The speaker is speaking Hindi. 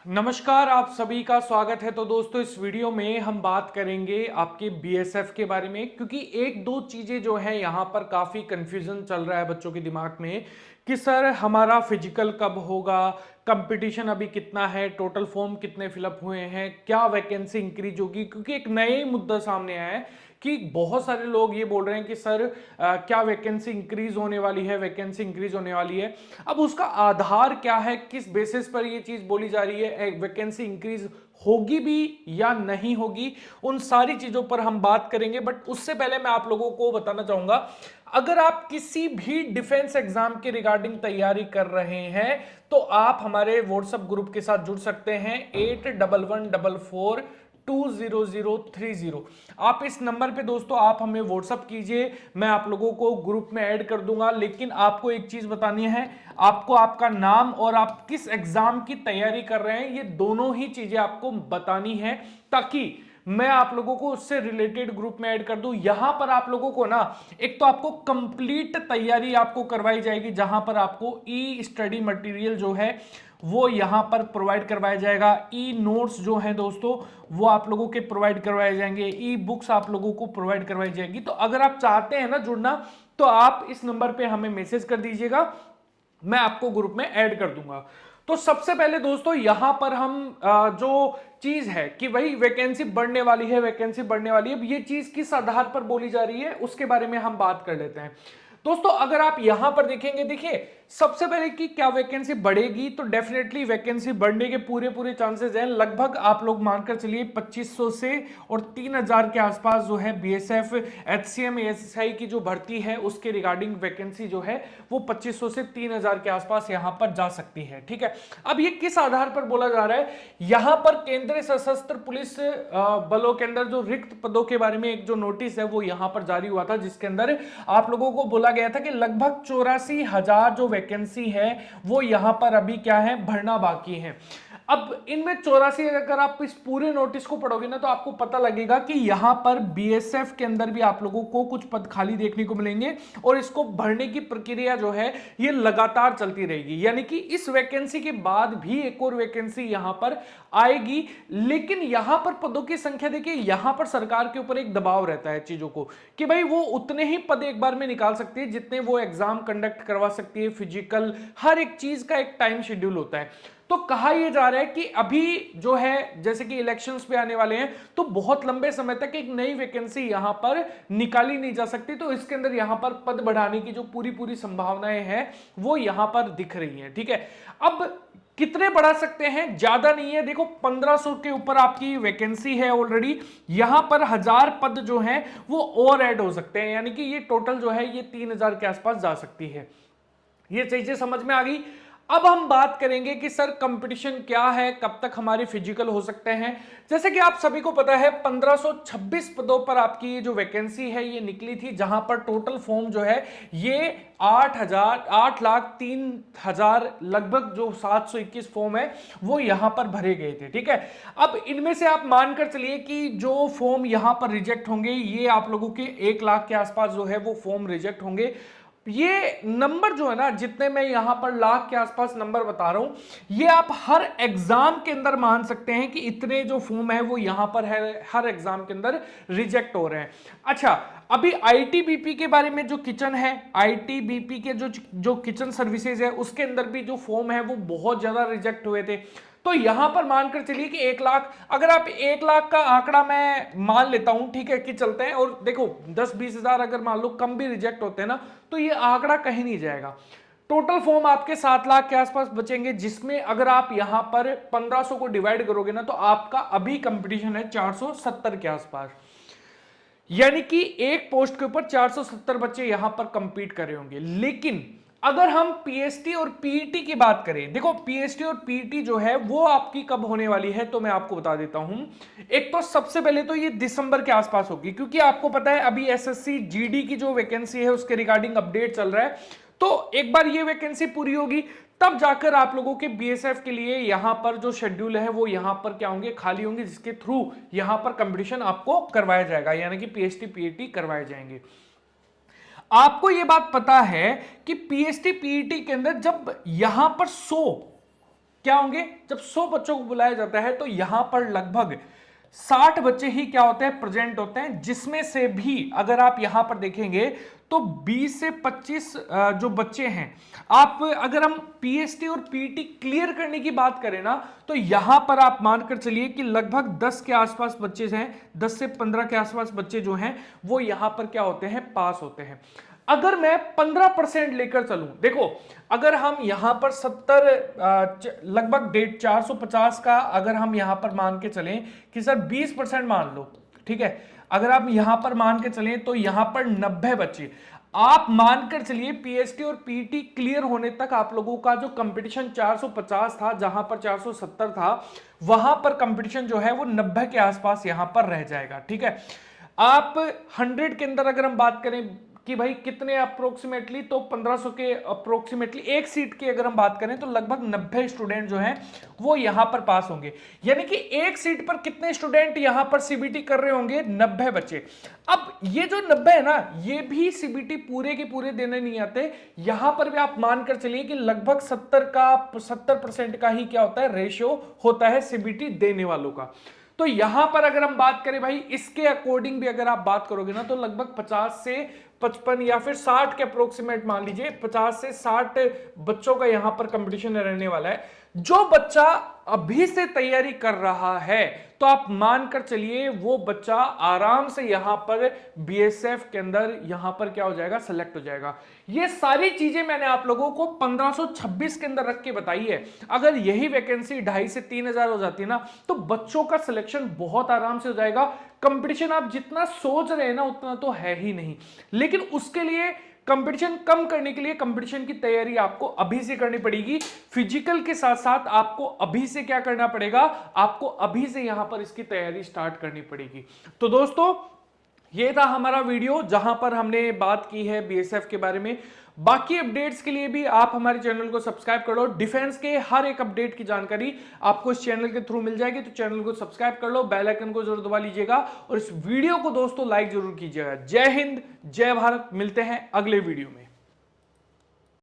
नमस्कार, आप सभी का स्वागत है। तो दोस्तों, इस वीडियो में हम बात करेंगे आपके बीएसएफ के बारे में, क्योंकि एक दो चीजें जो है यहाँ पर काफी कंफ्यूजन चल रहा है बच्चों के दिमाग में कि सर हमारा फिजिकल कब होगा, कंपटीशन अभी कितना है, टोटल फॉर्म कितने फिलअप हुए हैं, क्या वैकेंसी इंक्रीज होगी। क्योंकि एक नए मुद्दा सामने आया है कि बहुत सारे लोग ये बोल रहे हैं कि सर क्या वैकेंसी इंक्रीज होने वाली है, वैकेंसी इंक्रीज होने वाली है। अब उसका आधार क्या है, किस बेसिस पर ये चीज बोली जा रही है, वैकेंसी इंक्रीज होगी भी या नहीं होगी, उन सारी चीजों पर हम बात करेंगे। बट उससे पहले मैं आप लोगों को बताना चाहूंगा, अगर आप किसी भी डिफेंस एग्जाम के रिगार्डिंग तैयारी कर रहे हैं तो आप हमारे व्हाट्सएप ग्रुप के साथ जुड़ सकते हैं 8114420030। आप इस नंबर पे दोस्तों आप हमें व्हाट्सएप कीजिए, मैं आप लोगों को ग्रुप में ऐड कर दूंगा। लेकिन आपको एक चीज बतानी है, आपको आपका नाम और आप किस एग्जाम की तैयारी कर रहे हैं ये दोनों ही चीजें आपको बतानी है, ताकि मैं आप लोगों को उससे रिलेटेड ग्रुप में ऐड कर दूं। यहां पर आप लोगों को ना, एक तो आपको कंप्लीट तैयारी आपको करवाई जाएगी, जहां पर आपको ई स्टडी मटेरियल जो है वो यहां पर प्रोवाइड करवाया जाएगा। ई नोट्स जो है दोस्तों वो आप लोगों के प्रोवाइड करवाए जाएंगे, ई बुक्स आप लोगों को प्रोवाइड करवाई जाएगी। तो अगर आप चाहते हैं ना जुड़ना, तो आप इस नंबर पे हमें मैसेज कर दीजिएगा, मैं आपको ग्रुप में ऐड कर दूंगा। तो सबसे पहले दोस्तों यहां पर हम जो चीज है कि भाई वैकेंसी बढ़ने वाली है, वैकेंसी बढ़ने वाली है, अब ये चीज किस आधार पर बोली जा रही है उसके बारे में हम बात कर लेते हैं। दोस्तों अगर आप यहां पर देखेंगे, देखिए सबसे पहले कि क्या वैकेंसी बढ़ेगी, तो डेफिनेटली वैकेंसी बढ़ने के पूरे पूरे चांसेस हैं। लगभग आप लोग मानकर चलिए 2500 से और 3000 के आसपास जो है बीएसएफ एचसीएम एएसआई की जो भर्ती है उसके रिगार्डिंग वैकेंसी जो है वो 2500 से 3000 के आसपास यहां पर जा सकती है। ठीक है, अब ये किस आधार पर बोला जा रहा है, यहां पर केंद्रीय सशस्त्र पुलिस बलों के अंदर जो रिक्त पदों के बारे में एक जो नोटिस है वो यहां पर जारी हुआ था, जिसके अंदर आप लोगों को बोला गया था कि लगभग 84,000 जो वैकेंसी है वो यहां पर अभी क्या है, भरना बाकी है। अब इनमें 84, अगर आप इस पूरे नोटिस को पढ़ोगे ना तो आपको पता लगेगा कि यहां पर बीएसएफ के अंदर भी आप लोगों को कुछ पद खाली देखने को मिलेंगे और इसको भरने की प्रक्रिया जो है ये लगातार चलती रहेगी। यानी कि इस वैकेंसी के बाद भी एक और वैकेंसी यहां पर आएगी। लेकिन यहां पर पदों की संख्या देखिए, यहां पर सरकार के ऊपर एक दबाव रहता है चीजों को कि भाई वो उतने ही पद एक बार में निकाल सकती है जितने वो एग्जाम कंडक्ट करवा सकती है। फिजिकल हर एक चीज का एक टाइम शेड्यूल होता है। तो कहा यह जा रहा है कि अभी जो है जैसे कि इलेक्शंस पे आने वाले हैं, तो बहुत लंबे समय तक एक नई वैकेंसी यहां पर निकाली नहीं जा सकती। तो इसके अंदर यहां पर पद बढ़ाने की जो पूरी पूरी संभावनाएं हैं वो यहां पर दिख रही हैं। ठीक है, अब कितने बढ़ा सकते हैं, ज्यादा नहीं है। देखो 1500 के ऊपर आपकी वैकेंसी है ऑलरेडी, यहां पर 1000 पद जो हैं वो और ऐड हो सकते हैं, यानी कि ये टोटल जो है ये 3000 के आसपास जा सकती है। ये चीजें समझ में आ गई। अब हम बात करेंगे कि सर कंपटीशन क्या है, कब तक हमारे फिजिकल हो सकते हैं। जैसे कि आप सभी को पता है 1526 पदों पर आपकी जो वैकेंसी है ये निकली थी, जहां पर टोटल फॉर्म जो है ये 8,03,000 लगभग जो 721 फॉर्म है वो यहां पर भरे गए थे। ठीक है, अब इनमें से आप मानकर चलिए कि जो फॉर्म यहां पर रिजेक्ट होंगे ये आप लोगों के 1 लाख के आसपास जो है वो फॉर्म रिजेक्ट होंगे। ये नंबर जो है ना, जितने मैं यहां पर लाख के आसपास नंबर बता रहा हूं, ये आप हर एग्जाम के अंदर मान सकते हैं कि इतने जो फॉर्म है वो यहां पर है, हर एग्जाम के अंदर रिजेक्ट हो रहे हैं। अच्छा, अभी आईटीबीपी के बारे में जो किचन है, आईटीबीपी के जो किचन सर्विसेज है उसके अंदर भी जो फॉर्म है वो बहुत ज्यादा रिजेक्ट हुए थे। तो यहां पर मानकर चलिए कि 1 लाख, अगर आप 1 लाख का आंकड़ा मैं मान लेता हूं, ठीक है कि चलते हैं, और देखो 10-20 हजार अगर मान लो कम भी रिजेक्ट होते हैं ना तो ये आंकड़ा कहीं नहीं जाएगा। टोटल फॉर्म आपके 7 लाख के आसपास बचेंगे, जिसमें अगर आप यहां पर 1500 को डिवाइड करोगे ना तो आपका अभी कंपटीशन है 470 के आसपास। यानी कि एक पोस्ट के ऊपर 470 बच्चे यहां पर कंपीट कर रहे होंगे। लेकिन अगर हम पीएसटी और पीईटी की बात करें, देखो पीएसटी और पीईटी जो है वो आपकी कब होने वाली है तो मैं आपको बता देता हूं। एक तो सबसे पहले तो ये दिसंबर के आसपास होगी, क्योंकि आपको पता है अभी एसएससी जीडी की जो वैकेंसी है उसके रिगार्डिंग अपडेट चल रहा है। तो एक बार ये वैकेंसी पूरी होगी तब जाकर आप लोगों के बीएसएफ के लिए यहां पर जो शेड्यूल है वो यहां पर क्या होंगे, खाली होंगे, जिसके थ्रू यहां पर कंपटीशन आपको करवाया जाएगा, यानी कि पीएसटी पीईटी करवाए जाएंगे। आपको यह बात पता है कि पीएसटी पीईटी के अंदर जब यहां पर 100 क्या होंगे? जब 100 बच्चों को बुलाया जाता है तो यहां पर लगभग 60 बच्चे ही क्या होते हैं? प्रेजेंट होते हैं, जिसमें से भी अगर आप यहां पर देखेंगे तो 20 से 25 जो बच्चे हैं, आप अगर हम पीएसटी और पीटी क्लियर करने की बात करें ना, तो यहां पर आप मानकर चलिए कि लगभग 10 के आसपास बच्चे हैं, 10 से 15 के आसपास बच्चे जो हैं वो यहां पर क्या होते हैं? पास होते हैं। अगर मैं 15% लेकर चलूं, देखो अगर हम यहां पर 70 लगभग 450 का अगर हम यहां पर मान के चलें कि सर 20% मान लो, ठीक है, अगर आप यहां पर मान के चलें तो यहां पर 90 बच्चे, आप मानकर चलिए पीएसटी और पीटी क्लियर होने तक आप लोगों का जो कंपटीशन 450 था, जहां पर 470 था, वहां पर कंपटीशन जो है वो 90 के आसपास यहां पर रह जाएगा। ठीक है, आप 100 के अंदर अगर हम बात करें कि भाई कितने अप्रोक्सीमेटली, तो 1500 के अप्रोक्सीमेटली एक सीट की अगर हम बात करें तो लगभग 90 स्टूडेंट जो हैं वो यहां पर पास होंगे। यानी कि एक सीट पर कितने स्टूडेंट यहां पर सीबीटी कर रहे होंगे? 90 बच्चे। अब ये जो 90 है ना, ये भी सीबीटी पूरे के पूरे देने नहीं आते, यहां पर भी आप मानकर चलिए कि लगभग 70% का ही क्या होता है? रेशियो होता है सीबीटी देने वालों का। तो यहां पर अगर हम बात करें भाई इसके अकॉर्डिंग भी अगर आप बात करोगे ना, तो लगभग 50 से 55 या फिर 60 के अप्रोक्सीमेट मान लीजिए, 50 से 60 बच्चों का यहां पर कंपटीशन रहने वाला है। जो बच्चा अभी से तैयारी कर रहा है तो आप मानकर चलिए वो बच्चा आराम से यहां पर बीएसएफ के अंदर यहां पर क्या हो जाएगा? सेलेक्ट हो जाएगा। ये सारी चीजें मैंने आप लोगों को 1526 के अंदर रख के बताई है। अगर यही वैकेंसी 2500 से 3000 हो जाती है ना, तो बच्चों का सिलेक्शन बहुत आराम से हो जाएगा। कंपटीशन आप जितना सोच रहे हैं ना उतना तो है ही नहीं, लेकिन उसके लिए कंपटीशन कम करने के लिए कंपटीशन की तैयारी आपको अभी से करनी पड़ेगी। फिजिकल के साथ साथ आपको अभी से क्या करना पड़ेगा? आपको अभी से यहां पर इसकी तैयारी स्टार्ट करनी पड़ेगी। तो दोस्तों ये था हमारा वीडियो जहां पर हमने बात की है बीएसएफ के बारे में। बाकी अपडेट्स के लिए भी आप हमारे चैनल को सब्सक्राइब कर लो। डिफेंस के हर एक अपडेट की जानकारी आपको इस चैनल के थ्रू मिल जाएगी, तो चैनल को सब्सक्राइब कर लो, बेल आइकन को जरूर दबा लीजिएगा और इस वीडियो को दोस्तों लाइक जरूर कीजिएगा। जय हिंद, जय भारत। मिलते हैं अगले वीडियो में।